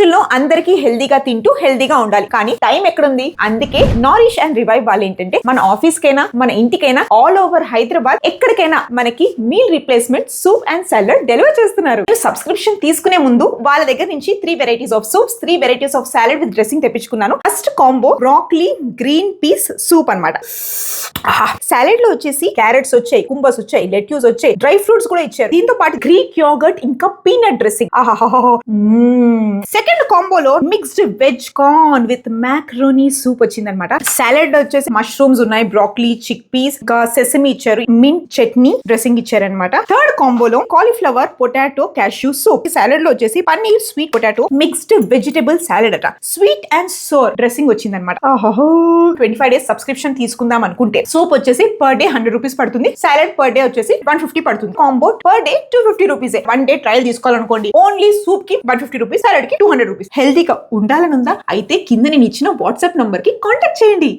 రోజుల్లో అందరికీ హెల్దీగా తింటూ హెల్దీగా ఉండాలి, కానీ టైం ఎక్కడుంది? అందుకే నారిష్ అండ్ రివైవ్ వాళ్ళు ఏంటంటే మన ఆఫీస్ కైనా మన ఇంటికైనా ఆల్ ఓవర్ హైదరాబాద్ ఎక్కడికైనా మనకి meal replacement soup and salad deliver చేస్తున్నారు. సబ్స్క్రిప్షన్ తీసుకునే ముందు వాళ్ళ దగ్గర నుంచి 3 varieties of soups, 3 varieties of salad with dressing తెప్పించుకున్నాను. First combo broccoli green peas soup అన్నమాట. సాలెడ్ లో వచ్చేసి క్యారెట్స్ వచ్చాయి, కుంబస్ వచ్చాయి, లెట్యూస్ వచ్చాయి, డ్రై ఫ్రూట్స్ కూడా ఇచ్చారు. దీంతో పాటు గ్రీక్ యోగర్ట్ ఇంకా పీనట్ డ్రెస్సింగ్. సెకండ్ కాంబోలో mixed veg corn with macaroni soup వచ్చింది అనమాట. సాలెడ్ వచ్చేసి మష్రూమ్స్ ఉన్నాయి, బ్రాక్లీ, చిక్ పీస్, ఇంకా సెసమి ఇచ్చారు, మింట్ చట్నీ డ్రెస్సింగ్ ఇచ్చారనమాట. థర్డ్ కాంబోలో cauliflower potato cashew soup. Salad లో వచ్చేసి paneer sweet potato mixed vegetable salad అట. స్వీట్ అండ్ సోర్ డ్రెస్సింగ్ వచ్చింది అనమాట. 25 డేస్ సబ్స్క్రిప్షన్ తీసుకుందాం అనుకుంటే సూప్ వచ్చేసి పర్ డే 100 రూపీస్ పడుతుంది, సాలెడ్ పర్ డే వచ్చేసి 150 పడుతుంది. Combo per day 250 rupees. 1 day trial తీసుకోవాలనుకోండి ఓన్లీ సూప్ కి 150 రూపీస్, సాలెడ్ కి 200 రూపీస్. హెల్దీగా ఉండాలని ఉందా? అయితే కింద నేను ఇచ్చిన వాట్సాప్ నంబర్ కి కాంటాక్ట్ చేయండి.